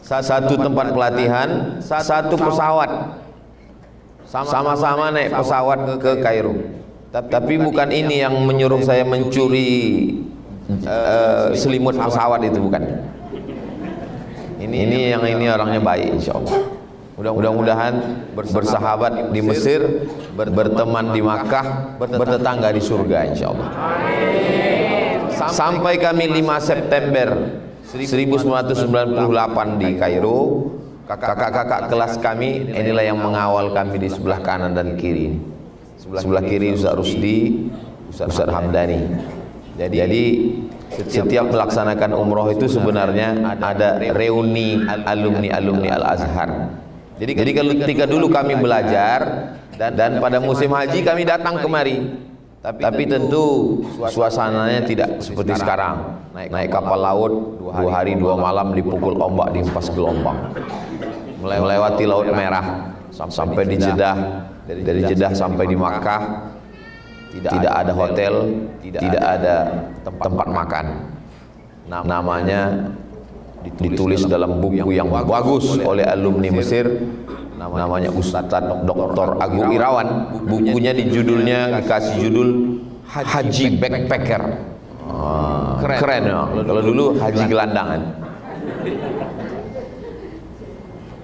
satu tempat pelatihan, satu pesawat. Sama-sama naik pesawat ke Kairo. Tapi bukan ini yang menyuruh saya mencuri selimut pesawat itu, bukan. Ini orangnya baik, insya Allah. Mudah-mudahan bersahabat di Mesir, berteman di Makkah, bertetangga di surga, insya Allah. Sampai kami 5 September 1998 di Kairo, kakak-kakak kelas kami inilah yang mengawal kami di sebelah kanan dan kiri. Sebelah kiri Ustaz Rusdi, Ustaz Hamdani. Jadi setiap melaksanakan umroh itu sebenarnya ada reuni alumni Al-Azhar. Jadi ketika dulu kami belajar dan pada musim haji kami datang kemari. Tapi tentu suasananya tidak seperti sekarang. Naik kapal laut 2 hari 2 malam dipukul ombak, dihempas gelombang, melewati Laut Merah sampai di Jeddah, dari Jeddah sampai di Makkah tidak ada hotel, tidak ada tempat makan. Namanya ditulis dalam buku yang bagus oleh alumni Mesir, namanya Ustadz Dr. Agung Irawan. Bukunya dikasih judul Haji Backpacker. Keren ya. Kalau dulu Haji Gelandangan.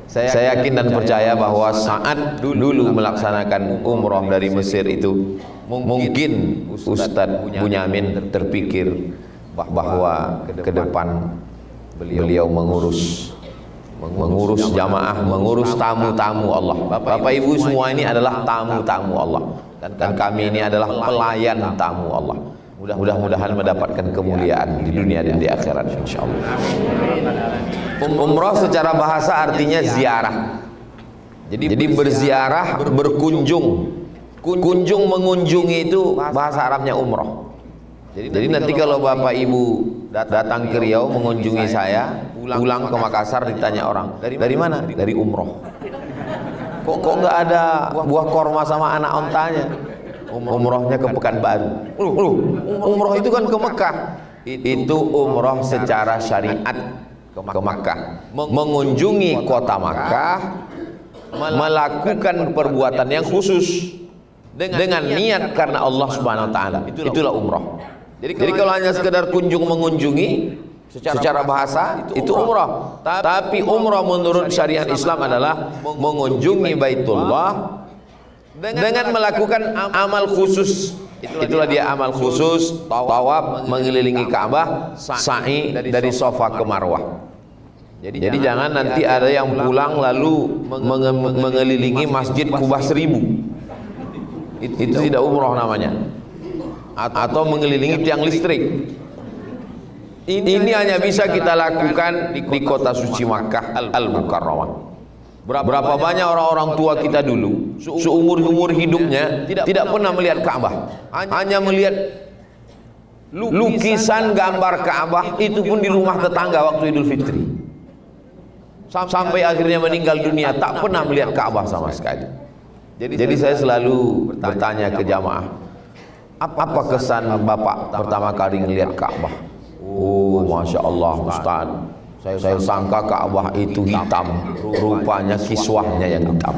Saya yakin dan percaya bahwa saat dulu melaksanakan umroh dari Mesir itu, mungkin Ustadz Bunyamin terpikir bahwa ke depan beliau mengurus jamaah, mengurus tamu-tamu Allah. Bapak Ibu semua ini adalah tamu-tamu Allah, dan kami ini adalah pelayan tamu Allah. Mudah-mudahan mendapatkan kemuliaan di dunia dan di akhirat, insyaallah. Umroh secara bahasa artinya ziarah. Jadi berziarah, berkunjung. Kunjung mengunjungi itu bahasa Arabnya umroh. Jadi nanti kalau Bapak Ibu datang ke Riau mengunjungi saya, pulang ke Makassar ditanya orang, dari mana? Dari umroh. Kok nggak ada buah korma sama anak ontanya? Umrohnya ke Pekanbaru. Umroh itu kan ke Mekah. Itu umroh secara syariat ke Makkah, mengunjungi kota Makkah, melakukan perbuatan yang khusus dengan niat karena Allah Subhanahu wa taala. Itulah umroh. Jadi kalau hanya sekedar mengunjungi secara bahasa itu umroh. Tapi umroh menurut syariat Islam adalah mengunjungi Baitullah dengan melakukan amal khusus. Itulah dia amal khusus, tawaf mengelilingi Ka'bah, sa'i dari Safa ke Marwah. Jadi jangan nanti ada yang pulang lalu mengelilingi Masjid Kubah 1000. Itu tidak umroh namanya. Atau mengelilingi tiang listrik. Ini hanya bisa kita lakukan di kota suci Makkah Al-Mukarramah. Berapa banyak orang-orang tua kita dulu seumur hidupnya tidak pernah melihat Ka'bah, hanya melihat lukisan gambar Ka'bah, itu pun di rumah tetangga waktu Idul Fitri, sampai akhirnya meninggal dunia tak pernah melihat Ka'bah sama sekali. Jadi saya selalu bertanya ke jamaah, apa kesan Bapak pertama kali melihat Ka'bah? Oh, Masya Allah Ustaz, saya sangka Ka'bah itu hitam, rupanya kiswahnya yang hitam,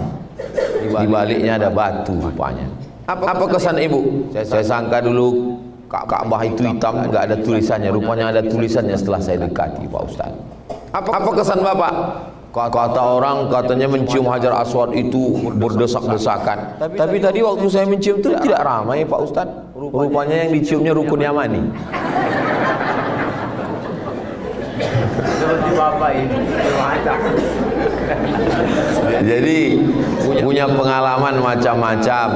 di baliknya ada batu rupanya. Apa kesan Ibu? Saya sangka dulu Ka'bah itu hitam, nggak ada tulisannya, rupanya ada tulisannya setelah saya dekati, Pak Ustaz. Apa kesan Bapak? Kata orang katanya mencium Hajar Aswad itu berdesak-desakan. Tapi tadi waktu saya mencium itu tidak ramai, Pak Ustaz. Rupanya yang diciumnya rukun Yamani. Seperti Bapak ini. Jadi punya pengalaman macam-macam.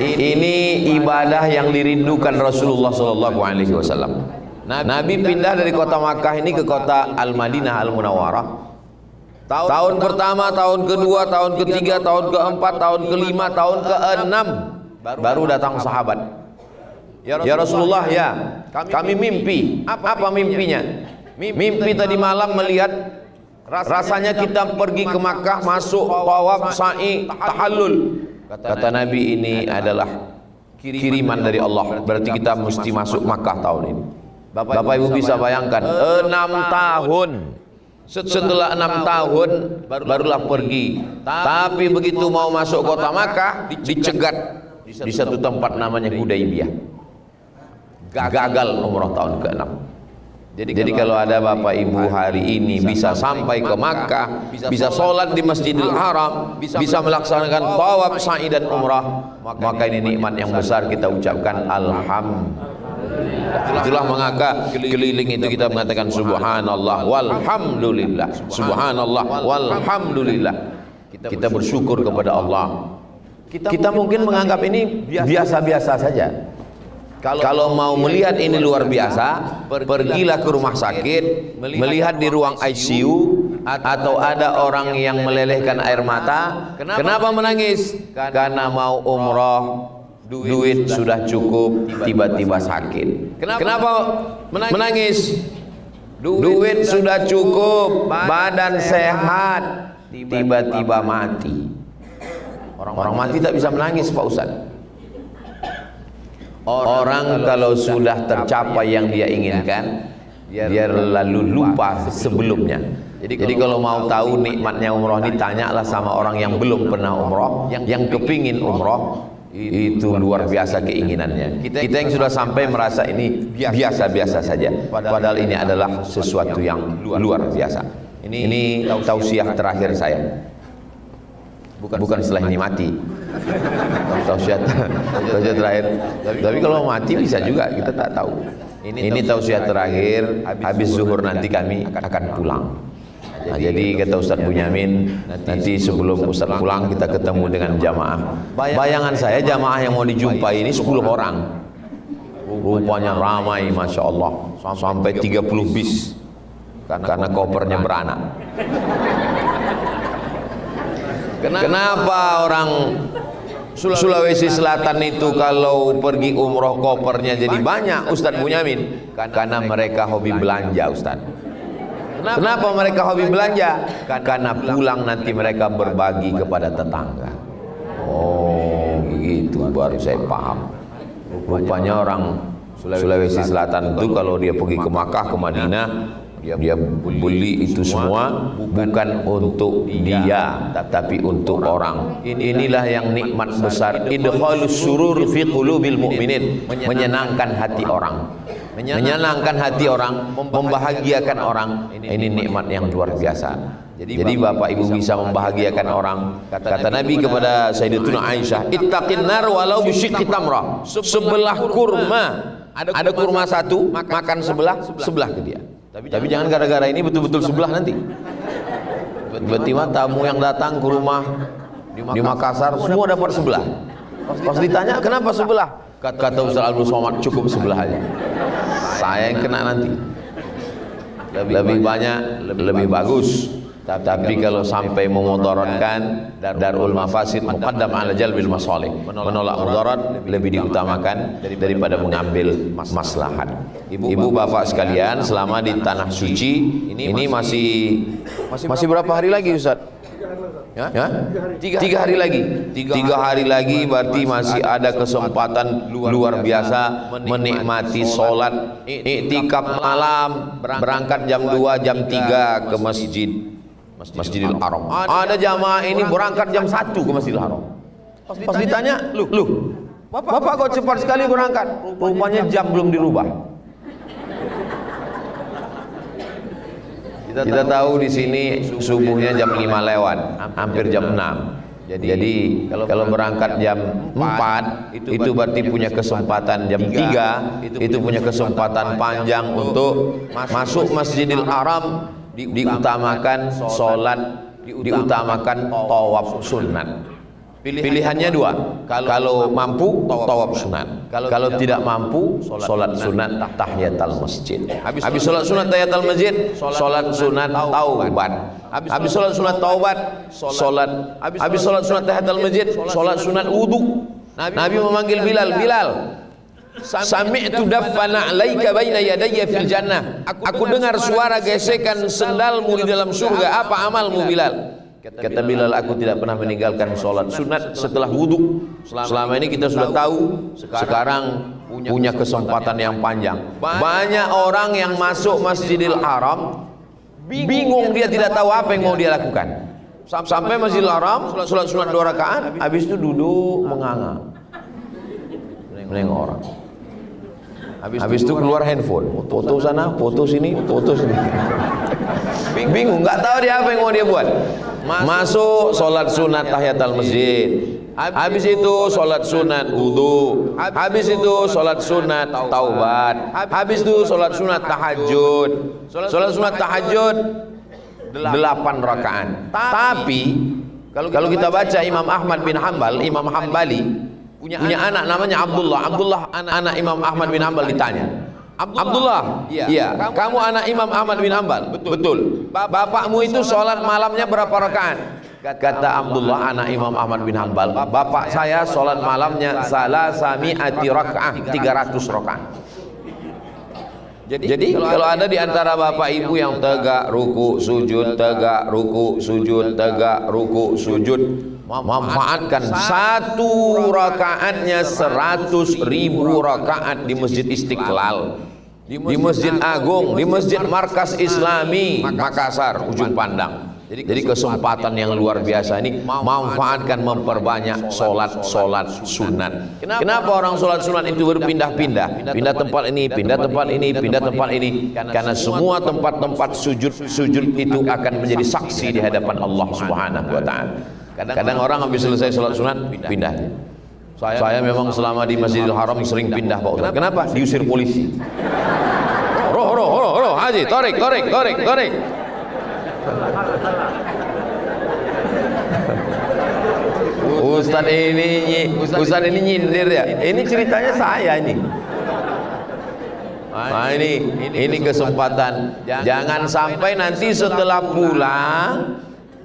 Ini ibadah yang dirindukan Rasulullah SAW. Nabi pindah dari kota Makkah ini ke kota Al-Madinah Al-Munawwarah. Tahun pertama, tahun kedua, tahun ketiga, tahun keempat, tahun kelima, tahun keenam baru datang sahabat. Ya Rasulullah, ya kami mimpi. Apa mimpinya? Mimpi tadi malam melihat rasanya kita pergi ke Makkah, masuk tawaf, sa'i, tahallul. Kata Nabi, ini adalah kiriman dari Allah, berarti kita mesti masuk Makkah tahun ini. Bapak Ibu bisa bayangkan 6 tahun setelah 6 tahun barulah pergi. Tapi begitu mau masuk kota Makkah dicegat di satu tempat namanya Hudaybiyah. Gagal umrah tahun ke-6. Jadi kalau ada Bapak Ibu hari ini bisa sampai ke Makkah, bisa sholat di Masjidil Haram, bisa melaksanakan tawaf, sa'i dan umrah, maka ini nikmat yang besar, kita ucapkan alhamdulillah. Itulah mengapa keliling itu kita mengatakan subhanallah walhamdulillah, subhanallah walhamdulillah. Kita bersyukur kepada Allah. Kita mungkin menganggap ini biasa-biasa saja. Kalau mau melihat ini luar biasa, pergilah ke rumah sakit, melihat di ruang ICU atau ada orang yang melelehkan air mata. Kenapa menangis? Karena mau umroh, duit sudah cukup, tiba-tiba sakit. Kenapa menangis? Duit sudah cukup, badan sehat, tiba-tiba mati. Orang mati tak bisa menangis, Pak Ustadz. Orang kalau sudah tercapai yang dia inginkan, dia lalu lupa sebelumnya. Jadi kalau mau tahu nikmatnya umroh ini, tanyalah sama orang yang belum pernah umroh, yang kepingin umroh. Itu luar biasa keinginannya. Kita yang sudah sampai merasa ini biasa-biasa saja, padahal ini adalah sesuatu yang luar biasa. Ini tausiah terakhir saya, bukan setelah ini mati. Tausiah terakhir. Tapi kalau mati bisa juga, kita tak tahu. Ini tausiah terakhir. Habis zuhur nanti kami akan pulang. Nah, jadi kata Ustaz Bunyamin, nanti sebelum Ustaz pulang kita ketemu dengan jamaah. Bayangan saya jamaah yang mau dijumpai ini 10 orang. Rupanya ramai, Masya Allah, sampai 30 bis, karena kopernya beranak. Kenapa orang Sulawesi Selatan itu kalau pergi umroh kopernya jadi banyak, Ustaz Bunyamin? Karena mereka hobi belanja, Ustaz. Kenapa mereka hobi belanja? Karena pulang nanti mereka berbagi kepada tetangga. Oh, begitu, baru saya paham. Rupanya orang Sulawesi Selatan itu kalau dia pergi ke Makkah, ke Madinah, dia beli itu semua bukan untuk dia, tapi untuk orang. Inilah yang nikmat besar, idkhalus surur fi qulubil mu'minin, menyenangkan hati orang. Menyenangkan hati orang, membahagiakan orang. Ini nikmat yang luar biasa. Jadi Bapak Ibu bisa membahagiakan orang. Kata Nabi kepada Sayyidatuna Aisyah, ittaqin nar walau bisyikki tamrah. Sebelah kurma, ada kurma satu, makan sebelah ke dia. Tapi jangan gara-gara ini betul-betul sebelah nanti. Tiba-tiba tamu yang datang ke rumah di Makassar semua dapat sebelah. Pas ditanya kenapa sebelah, kata Ustaz Abdul Somad, cukup sebelah aja. Saya yang kena nanti. Lebih banyak, lebih bagus. Tapi kalau sampai memudaratkan, darul mafasid muqaddam ala jalbil masalih. Menolak mudarat lebih diutamakan daripada mengambil maslahat. Ibu bapak sekalian, selama di tanah suci ini masih berapa hari lagi, Ustaz? Ya? 3 hari lagi. 3 hari lagi berarti masih ada kesempatan luar biasa menikmati sholat iktikaf malam, berangkat jam 2, jam 3 ke Masjidil Haram. Ada jamaah ini berangkat jam 1 ke Masjidil Haram. Pas ditanya, "Loh, Bapak kok cepat sekali berangkat?" Rupanya jam belum dirubah. Kita tahu di sini subuhnya jam 5 lewat, hampir jam 6. Jadi kalau berangkat jam 4 itu berarti punya kesempatan jam 3 itu punya kesempatan panjang untuk masuk Masjidil Haram. Diutamakan sholat, diutamakan tawaf sunat. Pilihannya 2. Kalau mampu tawaf sunat, kalau tidak mampu sholat sunat tahiyatul masjid. Habis sholat sunat tahiyatul masjid, sholat sunat taubat. Habis sholat sunat taubat, habis sholat sunat tahiyatul masjid, sholat sunat wudu. Nabi memanggil Bilal, sami'tu daffana 'alaika baina yadayya fil jannah. Aku dengar suara gesekan sendalmu di dalam surga. Apa amalmu, Bilal? Kata Bilal, aku tidak pernah meninggalkan sholat sunat setelah wudhu. Selama ini kita sudah tahu, sekarang punya kesempatan yang panjang. Banyak orang yang masuk Masjidil Haram bingung, dia tidak tahu apa yang mau dia lakukan. Sampai Masjidil Haram, sholat sunat 2 rakaat, habis itu duduk menganga, menengok orang. Habis itu keluar handphone, foto sana, foto sini, foto sini. Bingung, nggak tahu dia apa yang mau dia buat. Masuk sholat sunat tahiyatul masjid, habis itu sholat sunat wudu, habis itu sholat sunat taubat, habis itu sholat sunat tahajud. Sholat sunat tahajud 8 rakaat. Tapi kalau kita baca Imam Ahmad bin Hanbal, Imam Hambali punya anak namanya Abdullah. Anak Imam Ahmad bin Hanbal ditanya, Abdullah, iya, kamu anak Imam Ahmad bin Hanbal? Betul. Bapakmu itu sholat malamnya berapa rakaat? Kata Abdullah, anak Imam Ahmad bin Hanbal, bapak saya sholat malamnya salasami'ati rakaat, 300 rakaat. Jadi kalau ada di antara bapak ibu yang tegak ruku sujud, tegak ruku sujud, tegak ruku sujud, manfaatkan 1 rakaatnya 100.000 rakaat di Masjid Istiqlal, di Masjid Agung, di Masjid Markas Islami Makassar Ujung Pandang. Jadi kesempatan yang luar biasa ini, manfaatkan, memperbanyak solat sunat. Kenapa orang solat sunat itu berpindah-pindah, pindah tempat ini, pindah tempat ini, pindah tempat ini? Karena semua tempat-tempat sujud itu akan menjadi saksi di hadapan Allah Subhanahu wa Ta'ala. Kadang orang habis selesai solat sunat pindah. Saya memang selama di Masjidil Haram sering pindah, Pak Ustaz. Kenapa? Diusir polisi. Roh, haji, tarik. Ustaz ini nyindir ya. Ini ceritanya saya ini. Nah, ini kesempatan. Jangan sampai nanti setelah pulang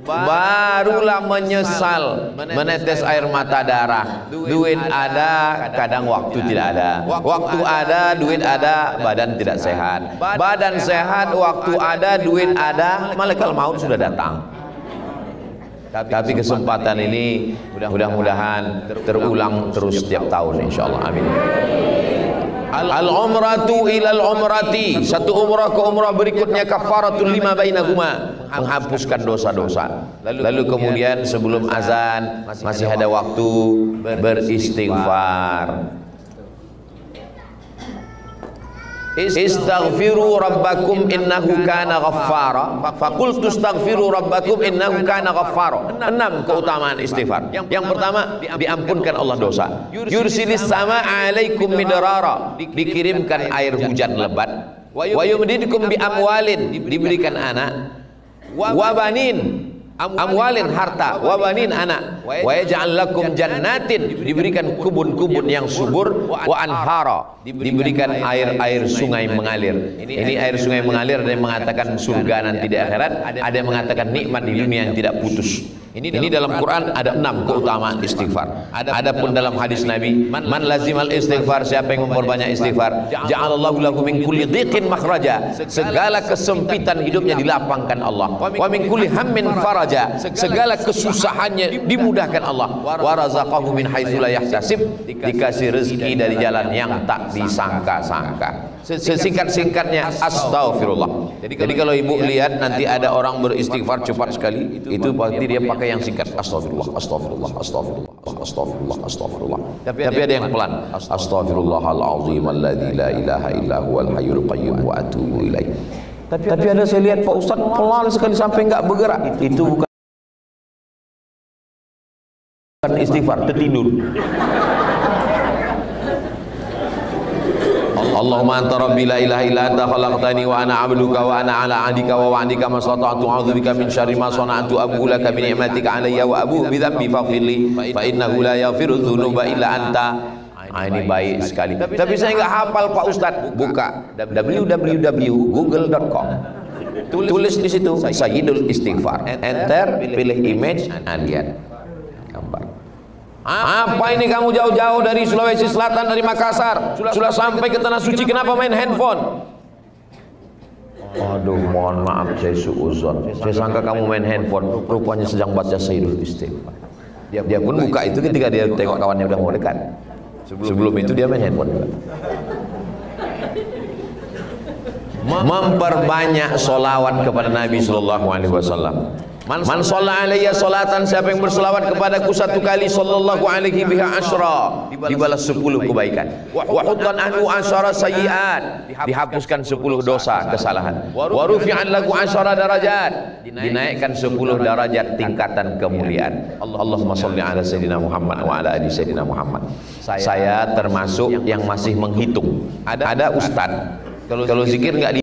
barulah menyesal, menetes air mata darah. Duit ada, kadang waktu tidak ada. Waktu ada, duit ada, badan tidak sehat. Badan sehat, waktu ada, duit ada, malaikat maut sudah datang. Tapi kesempatan ini mudah-mudahan terulang terus setiap tahun, insyaallah. Amin. Al-umratu ilal umrati, satu umrah ke umrah berikutnya kafaratul lima bainahuma, menghapuskan dosa-dosa. Lalu kemudian sebelum azan masih ada waktu beristighfar. Istaghfiru rabbakum innahu kana ghaffara. Faqultu istaghfiru rabbakum innahu kana ghaffara. 6 keutamaan istighfar. Yang pertama, diampunkan Allah dosa. Yursilis sama alaikum midrara, dikirimkan air hujan lebat. Wa yumdidukum bi amwalin, diberikan anak. Wa banin, amwalin harta, wa banin anak. Wa yaj'al lakum jannatin, diberikan kebun-kebun yang subur. Wa anhara, diberikan air-air sungai mengalir. Ini air sungai mengalir, ada yang mengatakan surga nanti di akhirat, ada yang mengatakan nikmat di dunia yang tidak putus. Ini dalam Quran ada 6 keutamaan istighfar. Adapun dalam hadis Nabi, man lazimal istighfar, siapa yang memperbanyak istighfar, ja'alallahu lahu min kulli dhiqin makhraja, segala kesempitan hidupnya dilapangkan Allah. Wa min kulli hammin faraja, segala kesusahannya dimudahkan Allah. Wa razaqahu min haitsu la yahtasib, dikasih rezeki dari jalan yang tak disangka-sangka. Sesingkat-singkatnya astaghfirullah. Jadi kalau ibu lihat nanti ada orang beristighfar cepat sekali, itu berarti dia pakai yang singkat, astagfirullah, astagfirullah, astagfirullah, astagfirullah, astagfirullah. Tapi ada yang pelan, astaghfirullahalazim alladzi la ilaha illa huwal hayyul qayyum wa atubu ilaih. Tapi ada saya lihat Pak Ustaz pelan sekali sampai enggak bergerak. Itu bukan istighfar, tertidur. Allahumma anta rabbi la ilaha illa anta khalaqtani wa ana 'abduka wa ana 'ala 'ahdika wa wa'dika ma stata'tu a'udzubika min syarri ma sana'tu abu laka bi ni'matika 'alayya wa abu bi dhanbi faghfirli fa innahu la yaghfiru dzunuba illa anta. Ini baik sekali. Tapi saya enggak hafal Pak Ustaz. Buka www.google.com. Tulis di situ Sayyidul Istighfar. Enter, pilih image, lihat gambar. Apa ini kamu jauh-jauh dari Sulawesi Selatan, dari Makassar, sudah sampai ke Tanah Suci, kenapa main handphone? Aduh, mohon maaf, saya suuzon. Saya sangka kamu main handphone, rupanya sedang baca Sayyidul Istighfar. Dia pun buka itu ketika dia tengok kawannya udah mau dekat. Sebelum itu dia main handphone juga. memperbanyak solawat kepada Nabi Sallallahu Alaihi Wasallam. Man shalla alayya salatan, siapa yang berselawat kepadaku satu kali, sallallahu alaihi biha asyra, dibalas 10 kebaikan. Wa huttan anhu asyara sayyiat, dihapuskan 10 dosa kesalahan. Wa rufi'an lahu asyara darajat, dinaikkan 10 derajat tingkatan kemuliaan. Allahumma shalli ala sayyidina Muhammad wa ala ali sayyidina Muhammad. Saya termasuk yang masih menghitung. Ada ustaz kalau zikir enggak